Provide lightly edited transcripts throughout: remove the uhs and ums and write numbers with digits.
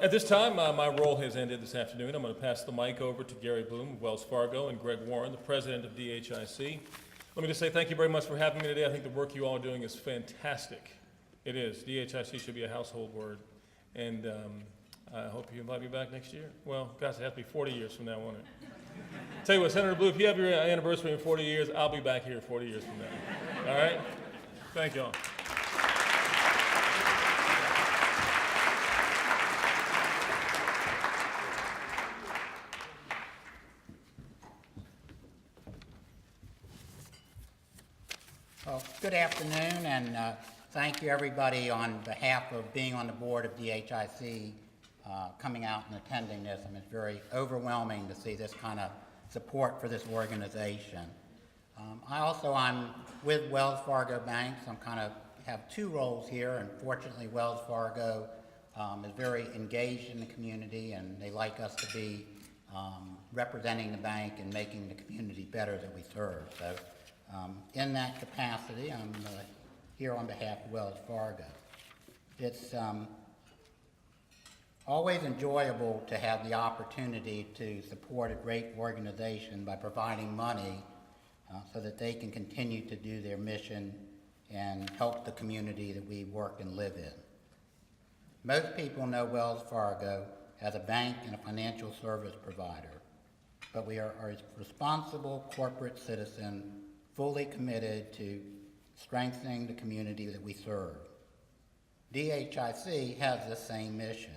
At this time, my role has ended this afternoon. I'm going to pass the mic over to Gary Bloom of Wells Fargo and Greg Warren, the president of DHIC. Let me just say thank you very much for having me today. I think the work you all are doing is fantastic. It is. DHIC should be a household word. And I hope you invite me back next year. Well, gosh, it has to be 40 years from now, won't it? Tell you what, Senator Blue, if you have your anniversary in 40 years, I'll be back here 40 years from now. All right? Thank you all. Well, good afternoon, and thank you everybody on behalf of being on the board of DHIC coming out and attending this. I mean, it's very overwhelming to see this kind of support for this organization. I'm with Wells Fargo Bank, so I'm have two roles here, and fortunately Wells Fargo is very engaged in the community, and they like us to be representing the bank and making the community better that we serve. So in that capacity, I'm here on behalf of Wells Fargo. It's always enjoyable to have the opportunity to support a great organization by providing money so that they can continue to do their mission and help the community that we work and live in. Most people know Wells Fargo as a bank and a financial service provider, but we are a responsible corporate citizen fully committed to strengthening the community that we serve. DHIC has the same mission.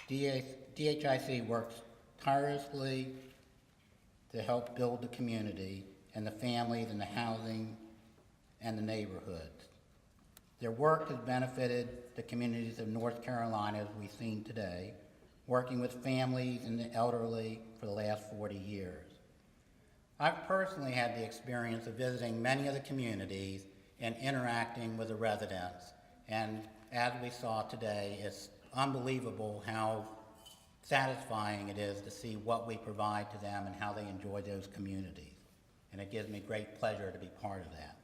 DHIC works tirelessly to help build the community and the families and the housing and the neighborhoods. Their work has benefited the communities of North Carolina, as we've seen today, working with families and the elderly for the last 40 years. I've personally had the experience of visiting many of the communities and interacting with the residents. And as we saw today, it's unbelievable how satisfying it is to see what we provide to them and how they enjoy those communities. And it gives me great pleasure to be part of that.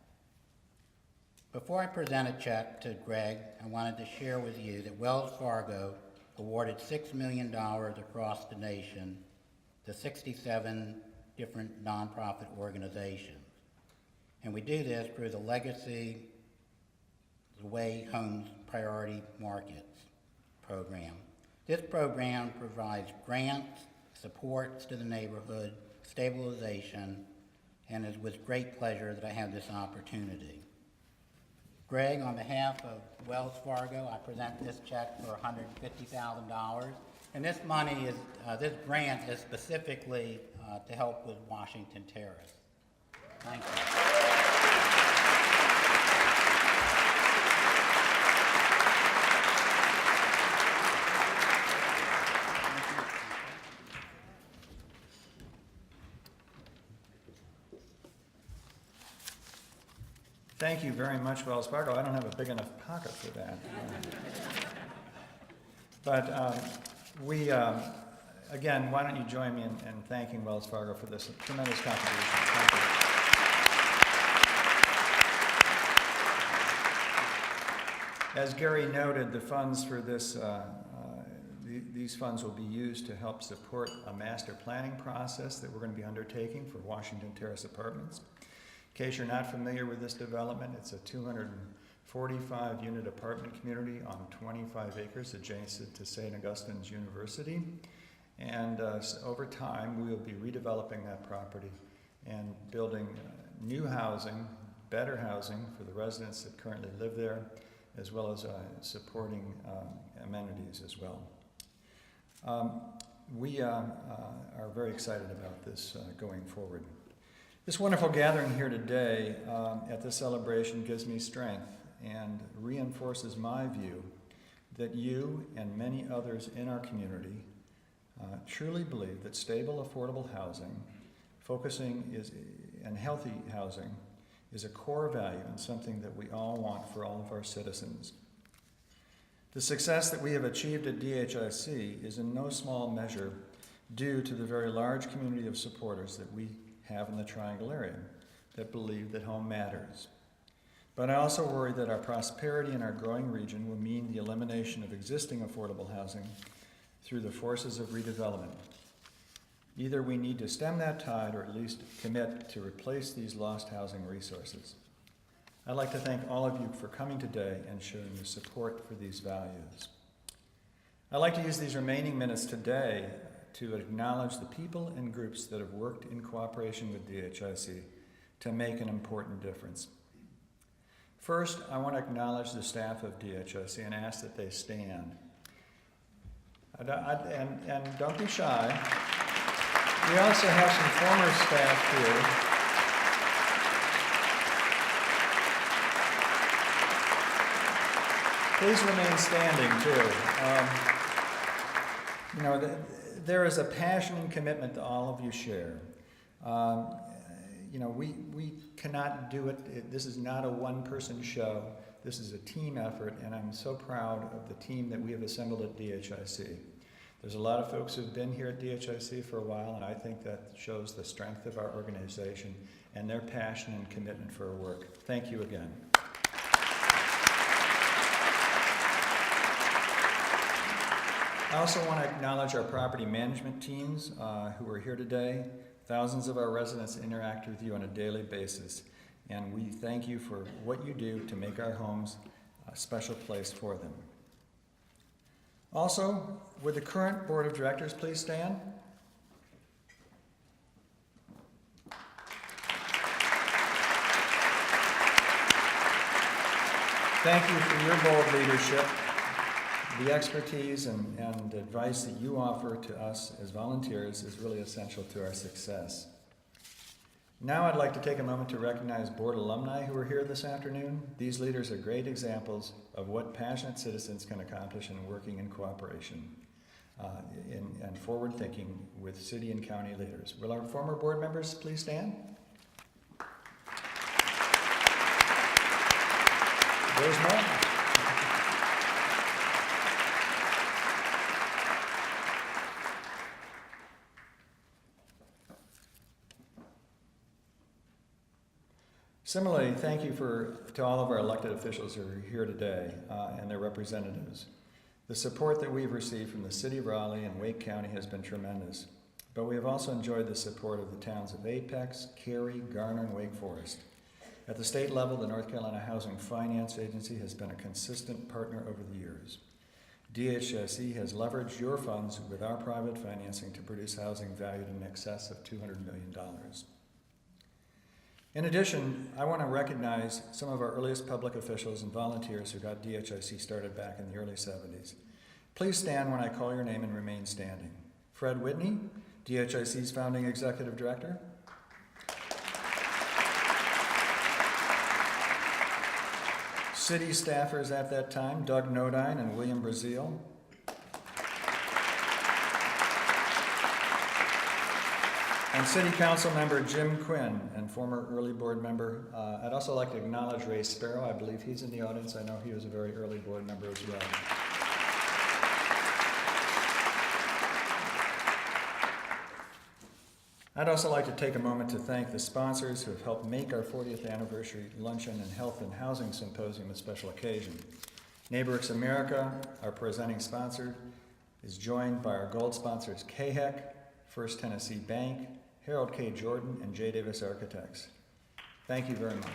Before I present a check to Greg, I wanted to share with you that Wells Fargo awarded $6 million across the nation to 67 different nonprofit organizations. And we do this through the Legacy the Way Homes Priority Markets program. This program provides grants, supports to the neighborhood, stabilization, and it's with great pleasure that I have this opportunity. Greg, on behalf of Wells Fargo, I present this check for $150,000. And this money is, this grant is specifically to help with Washington Terrace. Thank you. Thank you very much, Wells Fargo. I don't have a big enough pocket for that. Again, why don't you join me in thanking Wells Fargo for this tremendous contribution. Thank you. As Gary noted, the funds for this, these funds will be used to help support a master planning process that we're going to be undertaking for Washington Terrace Apartments. In case you're not familiar with this development, it's a 245-unit apartment community on 25 acres adjacent to St. Augustine's University. And over time, we will be redeveloping that property and building new housing, better housing for the residents that currently live there, as well as supporting amenities as well. We are very excited about this going forward. This wonderful gathering here today at this celebration gives me strength and reinforces my view that you and many others in our community truly believe that stable, affordable housing, and healthy housing is a core value and something that we all want for all of our citizens. The success that we have achieved at DHIC is in no small measure due to the very large community of supporters that we have in the Triangle area that believe that home matters. But I also worry that our prosperity in our growing region will mean the elimination of existing affordable housing through the forces of redevelopment. Either we need to stem that tide or at least commit to replace these lost housing resources. I'd like to thank all of you for coming today and showing your support for these values. I'd like to use these remaining minutes today to acknowledge the people and groups that have worked in cooperation with DHIC to make an important difference. First, I want to acknowledge the staff of DHIC and ask that they stand. And don't be shy. We also have some former staff here. Please remain standing too. There is a passion and commitment that all of you share. We cannot do it. This is not a one-person show. This is a team effort, and I'm so proud of the team that we have assembled at DHIC. There's a lot of folks who've been here at DHIC for a while, and I think that shows the strength of our organization and their passion and commitment for our work. Thank you again. I also want to acknowledge our property management teams who are here today. Thousands of our residents interact with you on a daily basis, and we thank you for what you do to make our homes a special place for them. Also, would the current board of directors please stand? Thank you for your bold leadership. The expertise and advice that you offer to us as volunteers is really essential to our success. Now I'd like to take a moment to recognize board alumni who are here this afternoon. These leaders are great examples of what passionate citizens can accomplish in working in cooperation and forward thinking with city and county leaders. Will our former board members please stand? There's more. Similarly, thank you to all of our elected officials who are here today and their representatives. The support that we've received from the City of Raleigh and Wake County has been tremendous, but we have also enjoyed the support of the towns of Apex, Cary, Garner, and Wake Forest. At the state level, the North Carolina Housing Finance Agency has been a consistent partner over the years. DHIC has leveraged your funds with our private financing to produce housing valued in excess of $200 million. In addition, I want to recognize some of our earliest public officials and volunteers who got DHIC started back in the early 70s. Please stand when I call your name and remain standing. Fred Whitney, DHIC's founding executive director. City staffers at that time, Doug Nodine and William Brazil. And City Council member Jim Quinn and former early board member. I'd also like to acknowledge Ray Sparrow. I believe he's in the audience. I know he was a very early board member as well. I'd also like to take a moment to thank the sponsors who have helped make our 40th anniversary luncheon and health and housing symposium a special occasion. NeighborX America, our presenting sponsor, is joined by our gold sponsors KHEC, First Tennessee Bank, Harold K. Jordan, and J. Davis Architects. Thank you very much.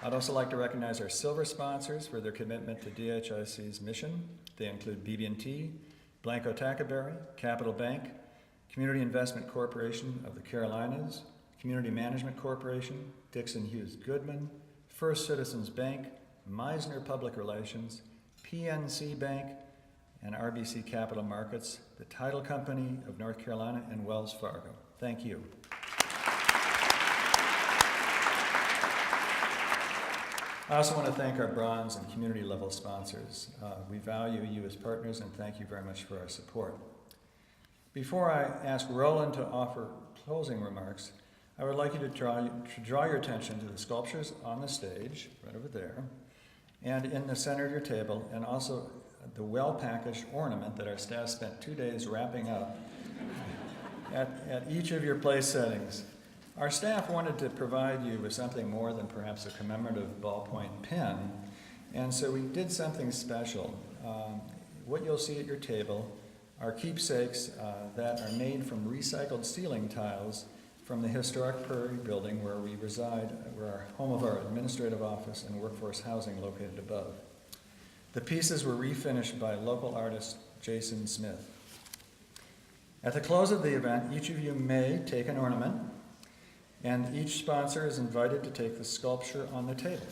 I'd also like to recognize our silver sponsors for their commitment to DHIC's mission. They include BB&T, Blanco Tacaberry, Capital Bank, Community Investment Corporation of the Carolinas, Community Management Corporation, Dixon Hughes Goodman, First Citizens Bank, Meisner Public Relations, PNC Bank, and RBC Capital Markets, the title company of North Carolina, and Wells Fargo. Thank you. I also want to thank our bronze and community level sponsors. We value you as partners and thank you very much for our support. Before I ask Roland to offer closing remarks, I would like you to draw your attention to the sculptures on the stage, right over there, and in the center of your table, and also the well-packaged ornament that our staff spent 2 days wrapping up at each of your place settings. Our staff wanted to provide you with something more than perhaps a commemorative ballpoint pen, And so we did something special. What you'll see at your table are keepsakes that are made from recycled ceiling tiles from the historic Prairie Building where we reside, where our home of our administrative office and workforce housing located above. The pieces were refinished by local artist Jason Smith. At the close of the event, each of you may take an ornament, and each sponsor is invited to take the sculpture on the table.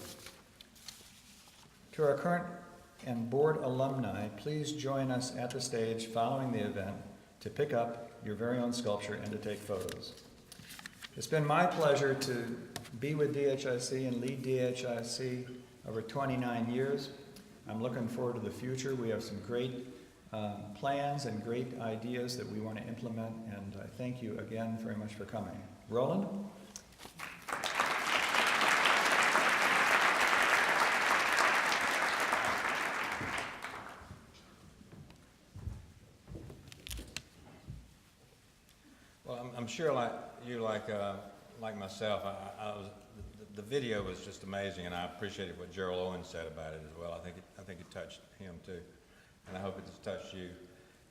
To our current and board alumni, please join us at the stage following the event to pick up your very own sculpture and to take photos. It's been my pleasure to be with DHIC and lead DHIC over 29 years. I'm looking forward to the future. We have some great plans and great ideas that we want to implement, and I thank you again very much for coming. Roland? Well, I'm sure like you, like myself, the video was just amazing, and I appreciated what Gerald Owens said about it as well. I think it touched him too, and I hope it just touched you.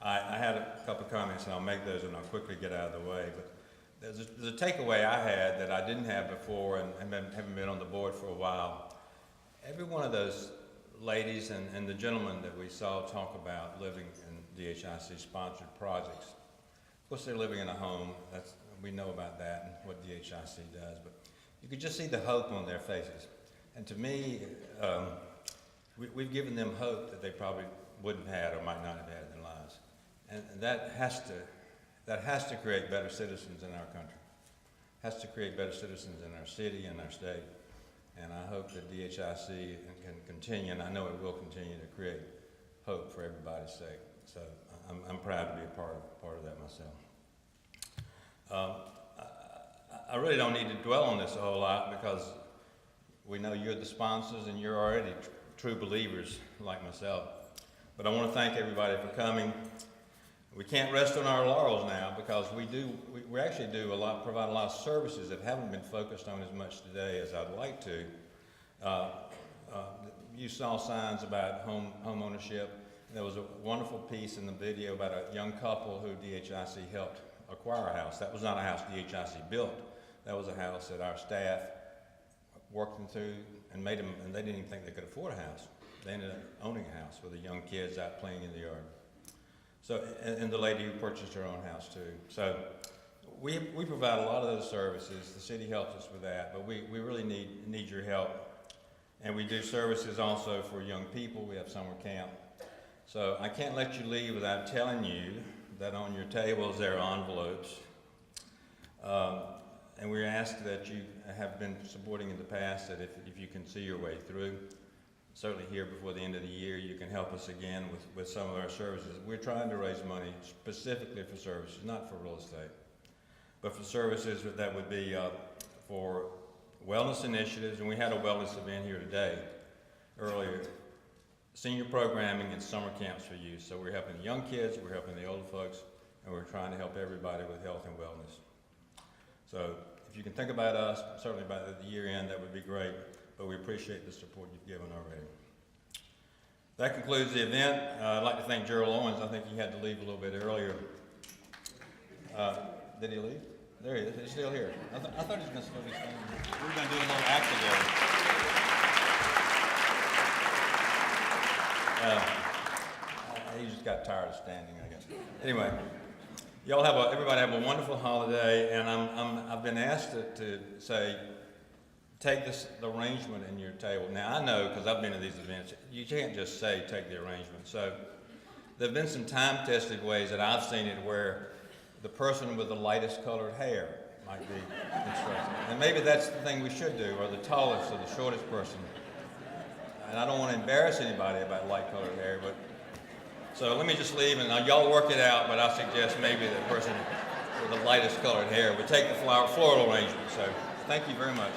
I had a couple of comments, and I'll make those, and I'll quickly get out of the way. But there's a takeaway I had that I didn't have before, and haven't been on the board for a while. Every one of those ladies and the gentlemen that we saw talk about living in DHIC sponsored projects. Of course, they're living in a home. We know about that and what DHIC does, but you could just see the hope on their faces. And to me, we've given them hope that they probably wouldn't have had or might not have had in their lives. And that has to create better citizens in our country. Has to create better citizens in our city and our state. And I hope that DHIC can continue, and I know it will continue to create hope for everybody's sake. So I'm proud to be a part of that myself. I really don't need to dwell on this a whole lot because we know you're the sponsors and you're already true believers like myself. But I want to thank everybody for coming. We can't rest on our laurels now because we actually provide a lot of services that haven't been focused on as much today as I'd like to. You saw signs about home ownership. There was a wonderful piece in the video about a young couple who DHIC helped acquire a house. That was not a house DHIC built. That was a house that our staff worked them through and made them, and they didn't even think they could afford a house. They ended up owning a house with the young kids out playing in the yard. So, and the lady who purchased her own house too. So we provide a lot of those services. The city helps us with that, but we really need your help. And we do services also for young people. We have summer camp. So I can't let you leave without telling you that on your tables there are envelopes. And we ask that you have been supporting in the past, that if you can see your way through, certainly here before the end of the year, you can help us again with some of our services. We're trying to raise money specifically for services, not for real estate, but for services that would be for wellness initiatives. And we had a wellness event here today, earlier. Senior programming and summer camps for youth. So we're helping the young kids, we're helping the older folks, and we're trying to help everybody with health and wellness. So if you can think about us, certainly by the year end, that would be great, but we appreciate the support you've given already. That concludes the event. I'd like to thank Gerald Owens. I think he had to leave a little bit earlier. Did he leave? There he is. He's still here. I thought he was going to still be standing here. We were going to do a little act together. He just got tired of standing, I guess. Anyway, everybody have a wonderful holiday, and I've been asked to say, take the arrangement in your table. Now I know, because I've been to these events, you can't just say take the arrangement. So there've been some time-tested ways that I've seen it where the person with the lightest colored hair might be instructed. And maybe that's the thing we should do, or the tallest or the shortest person. And I don't want to embarrass anybody about light-colored hair, but so let me just leave, and y'all work it out, but I suggest maybe the person with the lightest colored hair would take the floral arrangement. So thank you very much.